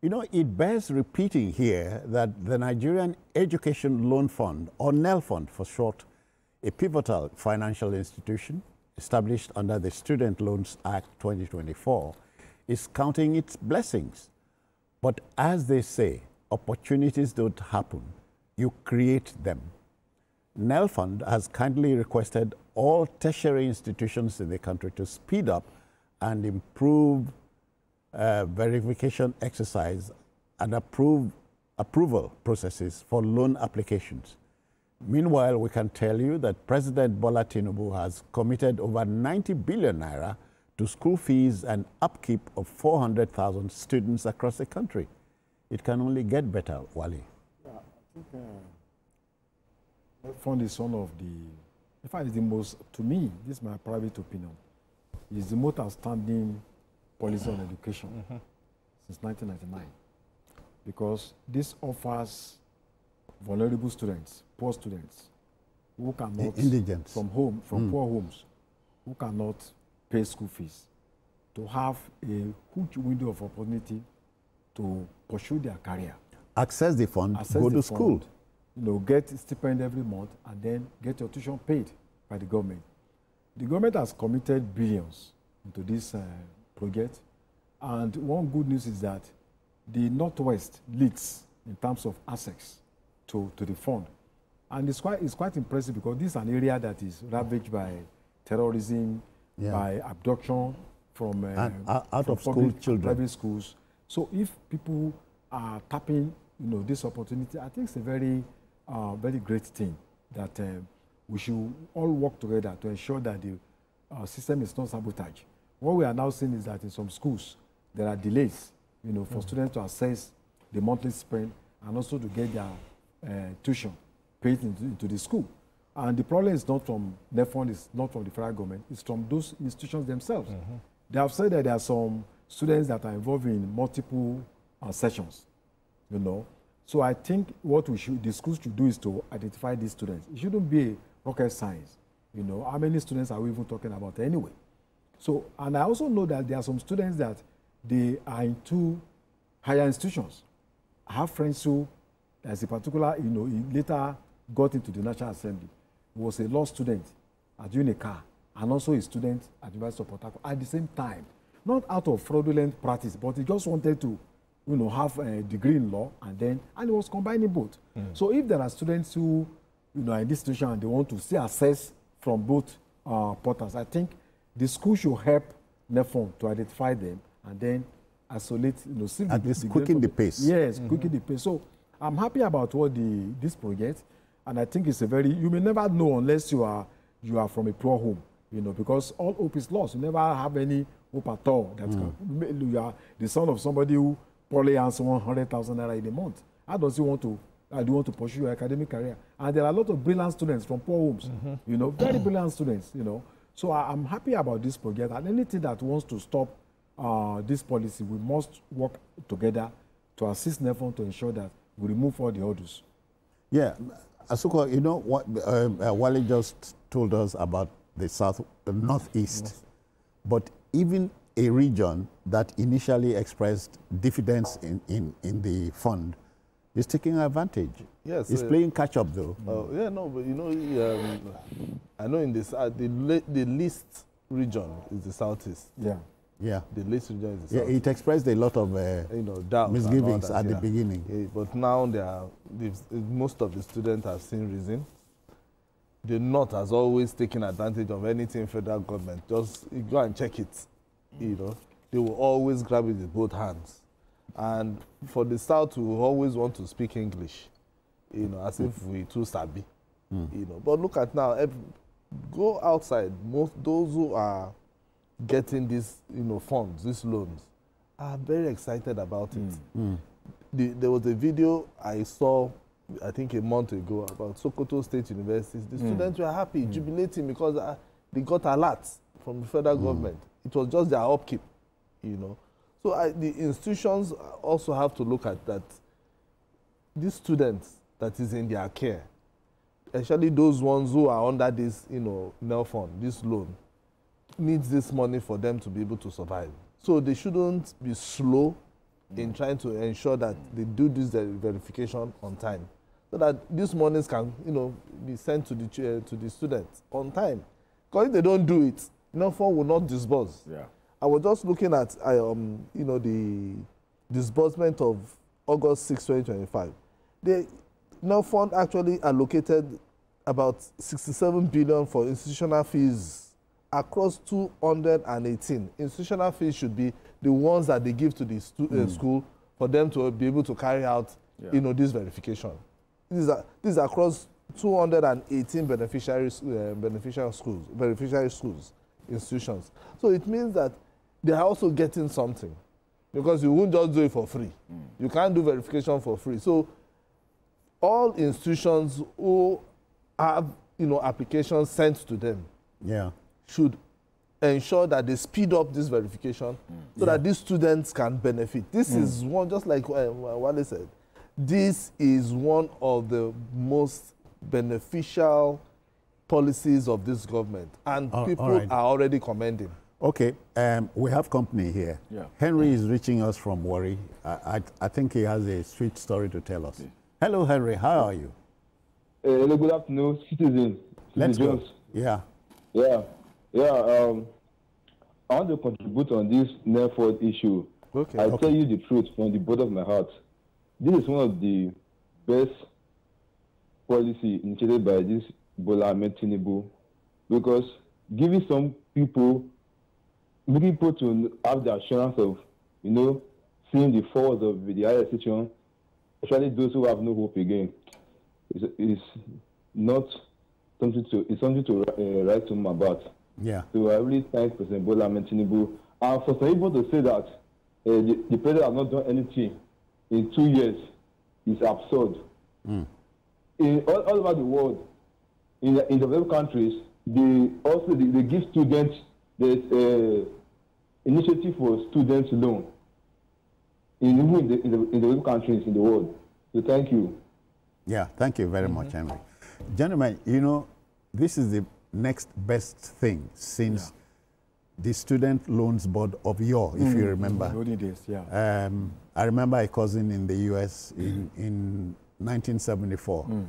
You know, it bears repeating here that the Nigerian Education Loan Fund, or Nelfund for short, a pivotal financial institution established under the Student Loans Act 2024, is counting its blessings. But as they say, opportunities don't happen, you create them. Nelfund has kindly requested all tertiary institutions in the country to speed up and improve verification exercise and approval processes for loan applications. Meanwhile, we can tell you that President Bola Tinubu has committed over 90 billion naira to school fees and upkeep of 400,000 students across the country. It can only get better, Wale. Yeah, I think fund is one of the, in fact, it's the most, to me, this is my private opinion, is the most outstanding policy on education since 1999. Because this offers vulnerable students, poor students, who cannot, indigents, from poor homes, who cannot pay school fees, to have a huge window of opportunity to pursue their career. Access the fund, go to school. You know, get a stipend every month and then get your tuition paid by the government. The government has committed billions into this project. And one good news is that the Northwest leads in terms of access to the fund. And it's quite impressive because this is an area that is ravaged by terrorism, by abduction from out of school children, private schools. So if people are tapping, you know, this opportunity, I think it's a very, very great thing that we should all work together to ensure that the system is not sabotaged. What we are now seeing is that in some schools there are delays, you know, for students to assess the monthly spend and also to get their tuition paid into the school. And the problem is not from Nelfund, it's not from the federal government, it's from those institutions themselves. They have said that there are some students that are involved in multiple sessions, you know. So I think what the schools should do is to identify these students. It shouldn't be a rocket science, you know. How many students are we even talking about anyway? So, and I also know that there are some students that they are into higher institutions. I have friends who, as a particular, you know, he later got into the National Assembly. He was a law student at UNICA and also a student at the University of Port Harcourt at the same time. Not out of fraudulent practice, but he just wanted to, you know, have a degree in law and he was combining both. So if there are students who, you know, are in this situation and they want to see access from both portals, I think the school should help Nelfund to identify them and then isolate, you know, see at least quicken the pace. Yes, quicken the pace. So I'm happy about what this project, and I think it's a very, you may never know unless you are from a poor home, you know, because all hope is lost. You never have any hope at all. That you are the son of somebody who probably earns 100,000 naira in a month. How does he want to? Do you want to pursue your academic career? And there are a lot of brilliant students from poor homes, you know, very brilliant students, you know. So I'm happy about this project, and anything that wants to stop this policy, we must work together to assist Nelfund to ensure that we remove all the hurdles. Yeah, Asuko, you know what Wale just told us about the northeast, but even a region that initially expressed diffidence in the fund is taking advantage. Yes, it's playing catch up though. Yeah, no, but you know, I know in this the least region is the southeast. Yeah. Yeah, the least region is the southeast. It expressed a lot of you know, doubts misgivings at the beginning. Yeah, but now most of the students have seen reason. The North has always taken advantage of anything federal government. Just go and check it. You know, they will always grab it with both hands. And for the South, we always want to speak English, you know, as if we too sabi, you know. But look at now, go outside. Those who are getting these, you know, funds, these loans, are very excited about it. There was a video I saw, I think a month ago, about Sokoto State University. The students were happy, jubilating because they got alerts from the federal government. It was just their upkeep, you know. So the institutions also have to look at that. These students that is in their care, especially those ones who are under this, you know, Nelfund, this loan, needs this money for them to be able to survive. So they shouldn't be slow in trying to ensure that they do this verification on time, so that these monies can, be sent to the students on time. Because if they don't do it, Nelfund will not disburse. Yeah. I was just looking at, the disbursement of August 6, 2025. The Nelfund actually allocated about 67 billion for institutional fees across 218. Institutional fees should be the ones that they give to the school for them to be able to carry out, this verification. These are across 218 beneficiary schools, institutions. So it means that they are also getting something, because you won't just do it for free. You can't do verification for free. So all institutions who have, applications sent to them, should ensure that they speed up this verification so that these students can benefit. This is one, just like Wale said, this is one of the most beneficial policies of this government, and people are already commending. Okay, we have company here. Yeah. Henry is reaching us from Warri. I think he has a sweet story to tell us. Hello, Henry. How are you? Hello, good afternoon, citizens. Let's go. Yeah. I want to contribute on this Nelfund issue. Okay. I tell you the truth from the bottom of my heart. This is one of the best policy initiated by this Bola Ahmed Tinubu, because giving some people, making people to have the assurance of, seeing the forwards of the higher institution, especially those who have no hope again, is not something to write home about. Yeah. So I really thank President Bola Ahmed Tinubu. And for some people to say that the president has not done anything in 2 years is absurd. All over the world, in developed countries, they give students the initiative for student loan. In the developed countries in the world. So thank you. Yeah, thank you very much, Henry. Gentlemen, this is the next best thing since the Student Loans Board of yore, if you remember. Olden days, yeah. I remember a cousin in the U.S. in 1974.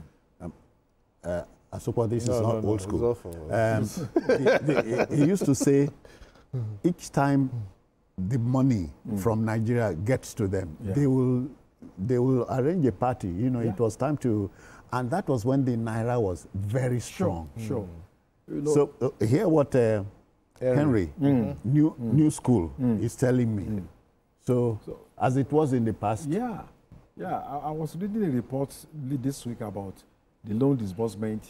I suppose this is not old school. He used to say, each time the money from Nigeria gets to them, they will arrange a party. It was time to, and that was when the Naira was very strong. Sure. So hear what Henry, new school, is telling me. So as it was in the past. Yeah. I was reading a report this week about the loan disbursement,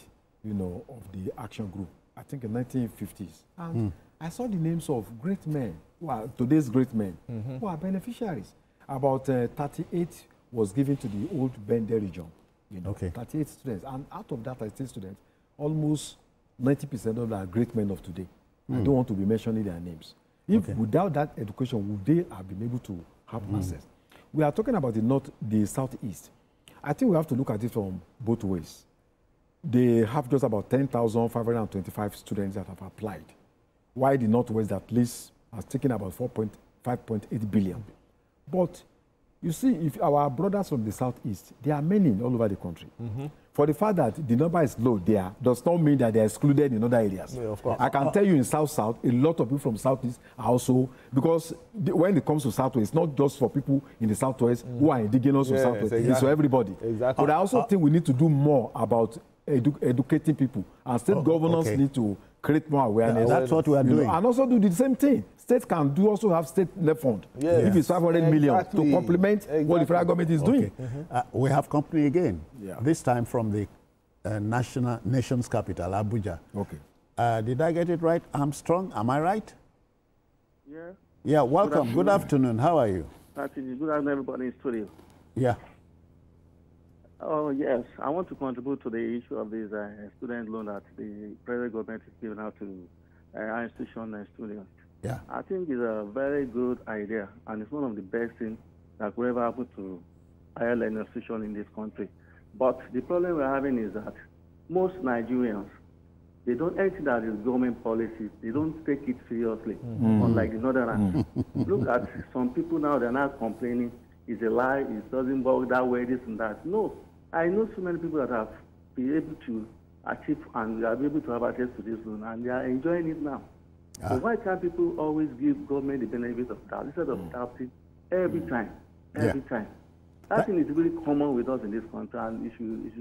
of the action group. I think in 1950s, and I saw the names of great men, who are today's great men, who are beneficiaries. About 38 was given to the old Bende region. 38 students, and out of that 38 students, almost 90% of them are great men of today. I don't want to be mentioning their names. If without that education, would they have been able to have access? We are talking about the southeast. I think we have to look at it from both ways. They have just about 10,525 students that have applied, while the northwest at least has taken about 5.8 billion. But you see, if our brothers from the southeast, there are many all over the country. For the fact that the number is low there does not mean that they are excluded in other areas. Yeah, of course. I can tell you in South, a lot of people from Southeast are also, because when it comes to Southwest, it's not just for people in the Southwest who are indigenous to Southwest, it's for everybody. Exactly. But I also think we need to do more about educating people, and state governors need to create more awareness. That's what we are doing. And also do the same thing. States can also have state Nelfund. If it's 500 million to complement what the federal government is doing. We have company again, this time from the nation's capital, Abuja. Did I get it right? Armstrong, am I right? Yeah. Yeah, welcome. Good afternoon. How are you? Good afternoon, everybody in studio. Yeah. Oh, yes. I want to contribute to the issue of this student loan that the federal government is giving out to our institution and students. Yeah. I think it's a very good idea, and it's one of the best things that could ever happen to higher learning institution in this country. But the problem we're having is that most Nigerians They don't anything that is government policies. They don't take it seriously, unlike the northern. Look at some people now, they're not complaining. It's a lie, it doesn't work that way, this and that. No, I know so many people that have been able to achieve and are able to have access to this loan, and they are enjoying it now. So why can't people always give government the benefit of doubt instead of doubting every time? Every time. That thing is really common with us in this country, and you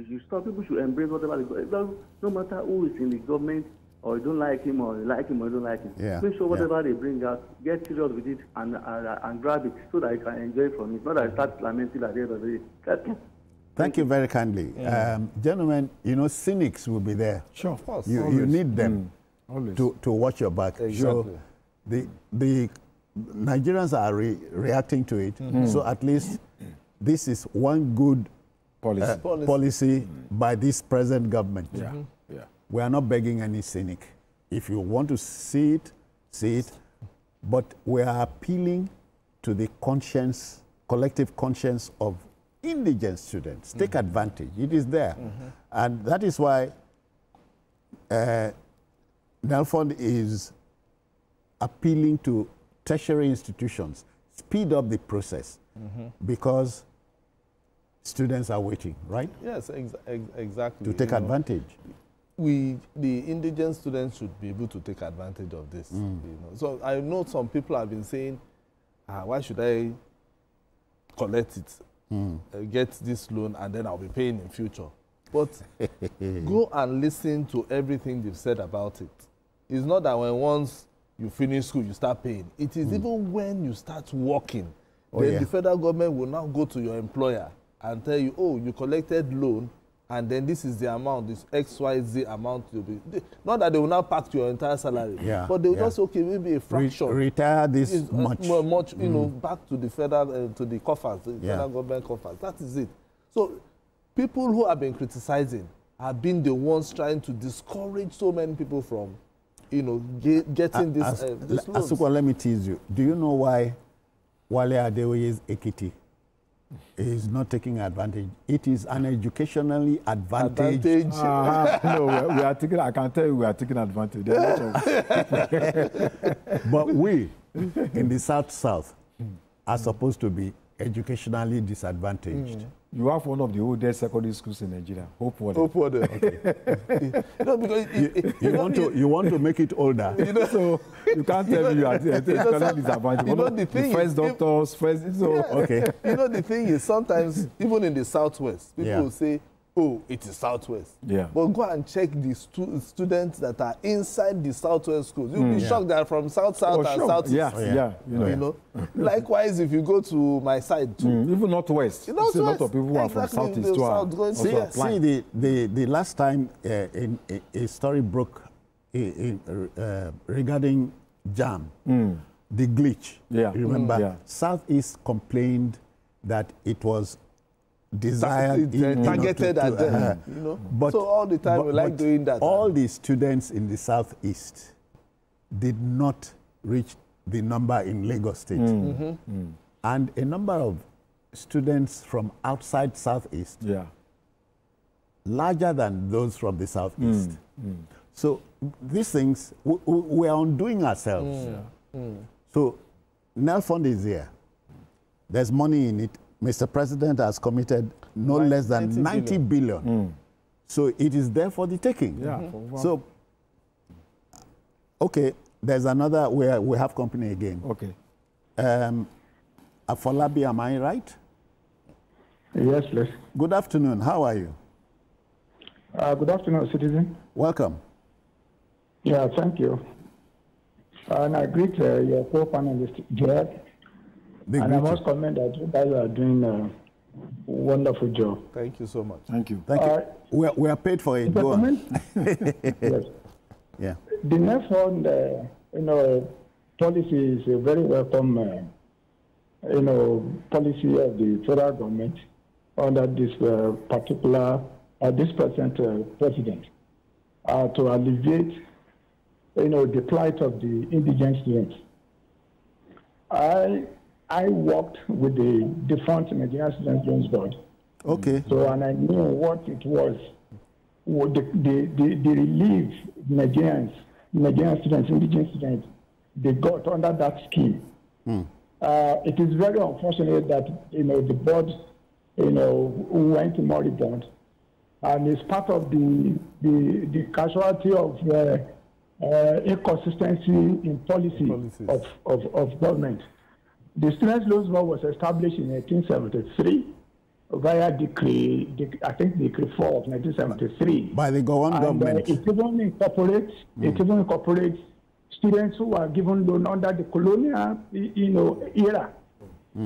should stop. People should embrace whatever they go. No matter who is in the government, or you don't like him, or you like him, or you don't like him. Make sure whatever they bring out, get serious with it and grab it so that you can enjoy from it. Not that I start lamenting at the end of the day. Thank you very kindly. Gentlemen, you know, cynics will be there. Sure, of course. You need them to watch your back. Exactly. So the Nigerians are reacting to it. So at least this is one good policy by this present government. We are not begging any cynic. If you want to see it, see it. But we are appealing to the conscience, collective conscience of indigent students. Take advantage. It is there. And that is why Nelfund is appealing to tertiary institutions, speed up the process because students are waiting, right? Yes, exactly. To take advantage. The indigent students should be able to take advantage of this. You know? So I know some people have been saying, why should I collect it, get this loan, and then I'll be paying in future? But go and listen to everything they've said about it. It's not that when once you finish school, you start paying. It is even when you start working, then the federal government will now go to your employer and tell you, oh, you collected loan, and then this is the amount, this XYZ amount you'll be. Not that they will now pack your entire salary, but they will just, okay, maybe a fraction. Retire this much. You know, back to the federal, to the coffers, the federal government coffers. That is it. So people who have been criticizing have been the ones trying to discourage so many people from, you know, getting this loans. Asukwa, let me tease you. Do you know why Wale Adeoye's Ekiti is not taking advantage? It is an educationally advantage. No, we are taking. I can tell you, we are taking advantage. But we, in the South, are supposed to be educationally disadvantaged. You have one of the oldest secondary schools in Nigeria. Hope Water. Okay. No, because you want to make it older. You know, so you can't tell me you are educationally disadvantaged. You know, the thing first is, doctors, okay. You know, the thing is, sometimes even in the Southwest, people will say, oh, it is Southwest. But go and check the students that are inside the Southwest schools. You'll be shocked that from South and Southeast. You know. Likewise, if you go to my side too. Even Northwest. You see a lot of people who are from Southeast too are also applying. See, the last time a story broke regarding JAM, the glitch. Remember, Southeast complained that it was desired, targeted at them, you know. But, so all the time we like doing that. All the students in the Southeast did not reach the number in Lagos State. And a number of students from outside Southeast, larger than those from the Southeast. So these things, we are undoing ourselves. So Nelfund is here. There's money in it. Mr. President has committed no less than 90 billion. So it is there for the taking. So, okay, there's another where we have company again. Okay. Afolabi, am I right? Yes, please. Good afternoon. How are you? Good afternoon, citizen. Welcome. Yeah, thank you. And I greet your co-panelist, Jared. And I must comment that you guys are doing a wonderful job. Thank you so much. Thank you. Thank you. We are paid for it. Go on. Yes. Yeah. The Nelfund, policy is a very welcome, policy of the federal government under this this present president to alleviate, the plight of the indigent students. I worked with the defunct Nigerian Student Loans Board. Okay. So, and I knew what it was the relief Nigerian students, indigenous students, they got under that scheme. It is very unfortunate that the board went moribund, and it's part of the casualty of inconsistency in policies of government. The Students' Loans Board was established in 1873 via Decree 4 of 1973. By the government. It even incorporates students who were given loan under the colonial era.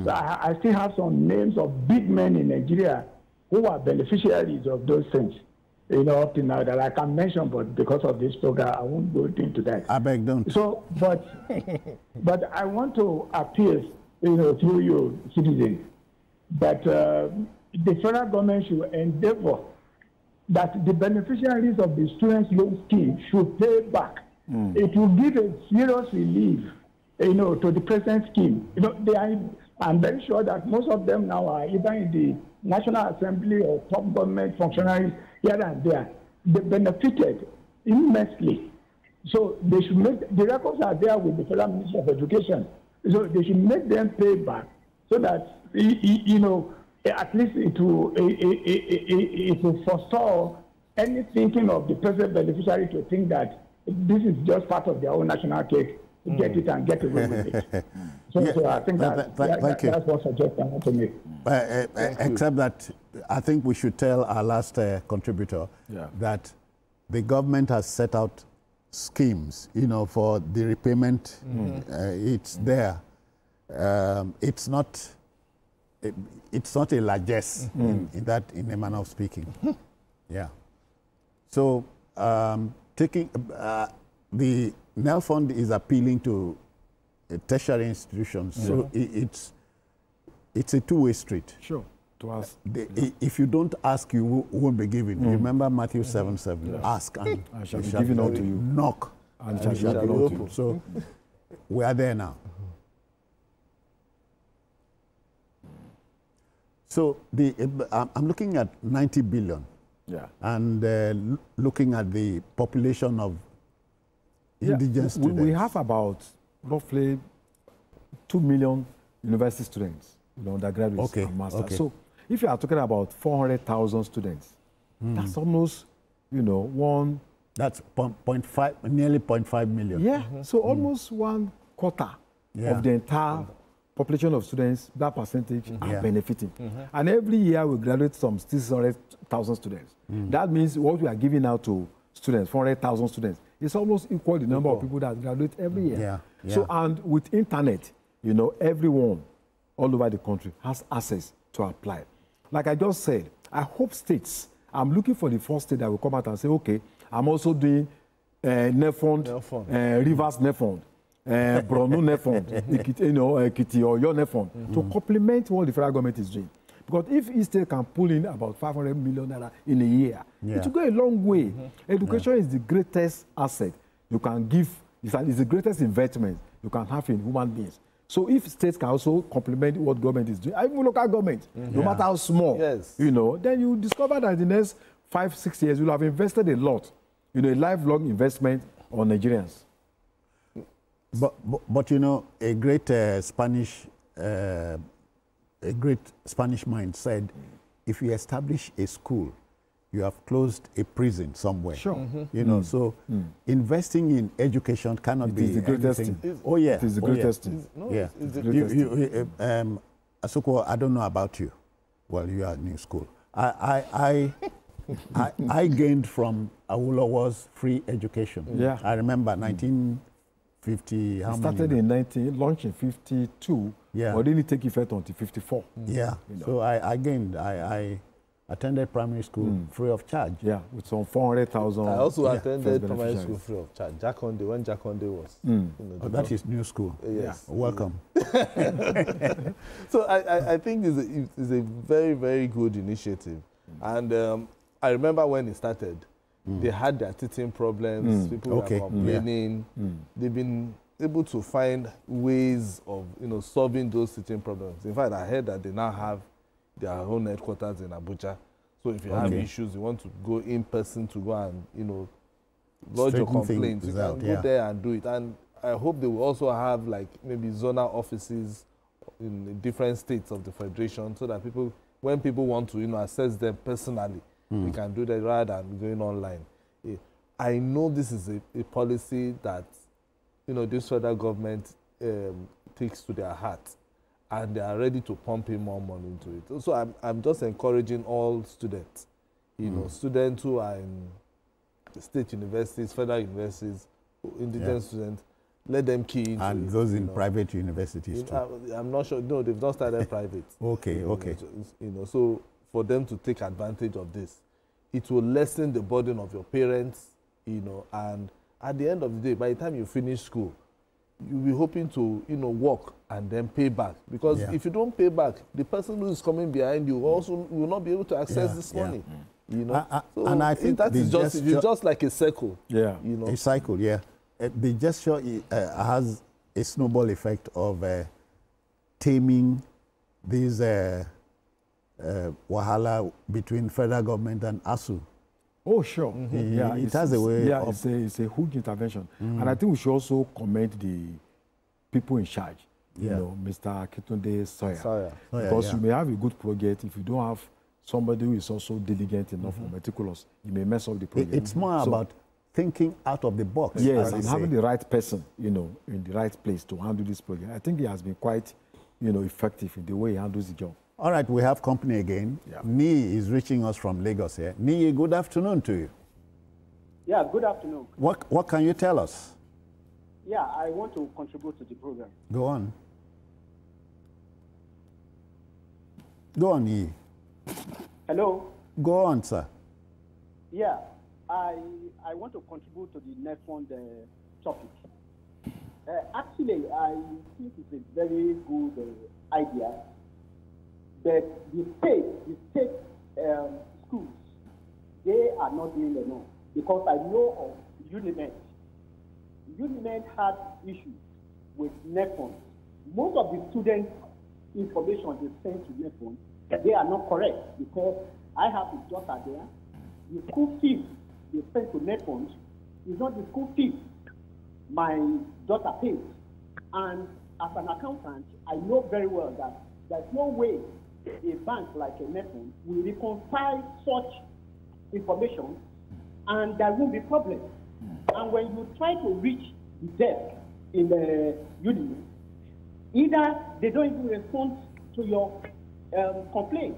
So I still have some names of big men in Nigeria who are beneficiaries of those things, up to now, that I can mention, but because of this program, I won't go into that. I beg, don't. So, but I want to appeal, through you, citizens, that the federal government should endeavor that the beneficiaries of the students' loan scheme should pay back. It will give a serious relief, to the present scheme. I'm very sure that most of them now are either in the National Assembly or top government functionaries here and there. They benefited immensely. So they should make, the records are there with the Federal Ministry of Education. So they should make them pay back so that, at least it will forestall any thinking of the present beneficiary to think that this is just part of their own national cake, to get it and get away with it. So I think that's one suggestion I want to make. Except that I think we should tell our last contributor that the government has set out schemes, for the repayment. It's there. It's not a largesse in a manner of speaking. Yeah. So taking the Nelfund is appealing to tertiary institutions. So it's a two-way street. Sure. To ask. If you don't ask, you won't be given. Remember Matthew 7:7. Ask and I shall be given unto you. Knock And it shall be opened. So we are there now. So I'm looking at 90 billion. Yeah. And looking at the population of indigenous students. We have about roughly 2 million university students, undergraduates and masters. Okay. So if you are talking about 400,000 students, that's almost, one. That's nearly 0.5 million. Yeah. So almost 1/4 of the entire population of students, that percentage are benefiting. And every year we graduate some 600,000 students. That means what we are giving out to students, 400,000 students, is almost equal to the number of people that graduate every year. So, and with internet, everyone all over the country has access to apply. Like I just said, I hope states, I'm looking for the first state that will come out and say, okay, I'm also doing Nelfund, Rivers Nelfund, Borno Nelfund, Ekiti or your Nelfund, to complement what the federal government is doing. Because if each state can pull in about 500 million naira in a year, it will go a long way. Education is the greatest asset you can give. It's the greatest investment you can have in human beings. So if states can also complement what government is doing, even local government, no matter how small, then you discover that in the next 5-6 years, you'll have invested a lot, a lifelong investment on Nigerians. But a great Spanish mind said, if you establish a school, you have closed a prison somewhere. Sure. So investing in education cannot be the greatest thing. It is the greatest thing. It's the greatest thing. Asuko, I don't know about you. Well, you are new school. I gained from Awolowo's free education. Yeah. I remember 1950. How started many? Launched in 52. Yeah. But didn't take effect until 54. Yeah. So I gained. I attended primary school free of charge. Yeah, with some 400,000. I also attended primary school free of charge. Jakonde, when Jakonde was. That is new school. Yes. Welcome. So I think it's a very, very good initiative. And I remember when it started, they had their teething problems. People were complaining. They've been able to find ways of solving those teething problems. In fact, I heard that they now have their own headquarters in Abuja. So if you have issues, you want to go in person to go and, lodge your Straighten complaints, things you can out, go there and do it. And I hope they will also have like maybe zonal offices in different states of the federation, so that when people want to, assess them personally, they can do that rather than going online. I know this is a policy that, this federal government takes to their heart, and they are ready to pump in more money into it. So I'm just encouraging all students, students who are in state universities, federal universities, indigenous students, let them key into and it. those in private universities too. I'm not sure. No, they've not started private. Okay. So for them to take advantage of this, it will lessen the burden of your parents, and at the end of the day, by the time you finish school, you'll be hoping to, work and then pay back. Because if you don't pay back, the person who is coming behind you also will not be able to access this money. So and I think that is just like a circle. Yeah. A cycle, yeah. The gesture has a snowball effect of taming this wahala between federal government and ASU. Oh, sure. Yeah, it has a way. Yeah, it's a huge intervention, and I think we should also commend the people in charge. Mr. Kitunde Sawyer, because you may have a good project. If you don't have somebody who is also diligent enough or meticulous, you may mess up the project. It's more about thinking out of the box. Yes, and having the right person, in the right place to handle this project. I think he has been quite, effective in the way he handles the job. All right, we have company again. Yeah. Nii is reaching us from Lagos here. Nii, good afternoon to you. Yeah, good afternoon. What can you tell us? Yeah, I want to contribute to the program. Go on. Go on, Nii. Hello? Go on, sir. Yeah, I want to contribute to the Nelfund topic. Actually, I think it's a very good idea that the state schools, they are not doing enough. Because I know of Unimed. Unimed had issues with Nelfund. Most of the students' information they send to Nelfund, they are not correct, because I have a daughter there. The school fees they send to Nelfund is not the school fees my daughter pays. And as an accountant, I know very well that there's no way a bank like a Nelfund will reconcile such information and there won't be problem. And when you try to reach the desk in the union, either they don't even respond to your complaint.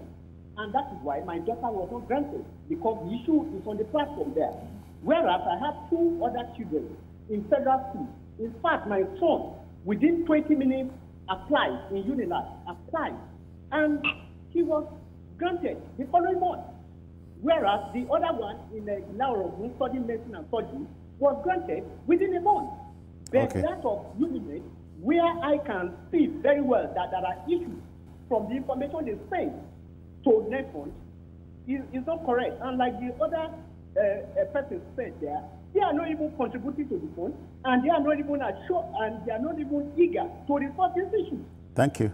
And that is why my daughter was not granted, because the issue is on the platform there. Whereas I have two other children in federal school. In fact, my son, within 20 minutes, applied in Unilag, and he was granted the following month. Whereas the other one in Lauro, who studied medicine and surgery, was granted within a month. But that of Unimed, where I can see very well that there are issues from the information they send to Nelfund, is not correct. And like the other person said there, they are not even contributing to the fund, and they are not even assured, and they are not even eager to resolve this issue. Thank you.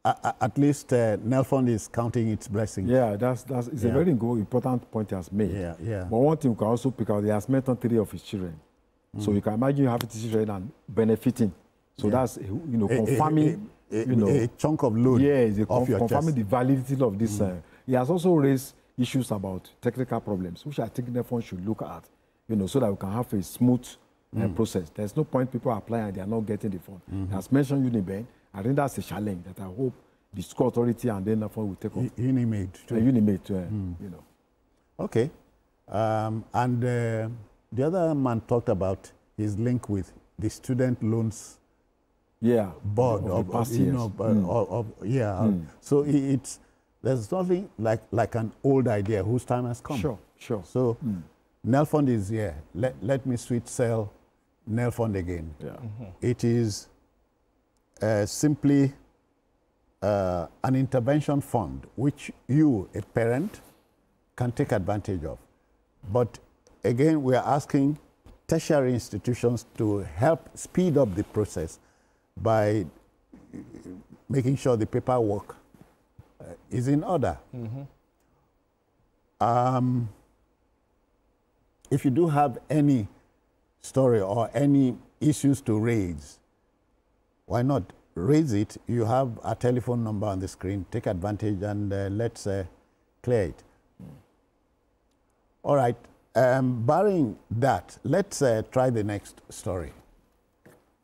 At least Nelfund is counting its blessings. Yeah, that's a very important point he has made. Yeah. But one thing we can also pick out, he has mentioned 3 of his children. So you can imagine you have 3 children and benefiting. So that's confirming a chunk of load. Yeah, chest. confirming the validity of this. He has also raised issues about technical problems, which I think Nelfund should look at, so that we can have a smooth process. There's no point people applying and they are not getting the fund. As mentioned, Unimed, I think that's a challenge that I hope the school authority and then Nelfund will take up. Unimed, too. Unimed, Okay. And the other man talked about his link with the student loans board So there's nothing like an old idea whose time has come. Sure. So Nelfund is here. Let me sweet sell Nelfund again. Yeah. It is simply an intervention fund which you, a parent, can take advantage of. But again, we are asking tertiary institutions to help speed up the process by making sure the paperwork is in order. If you do have any story or any issues to raise, why not raise it? You have a telephone number on the screen. Take advantage and let's clear it. All right. Barring that, let's try the next story.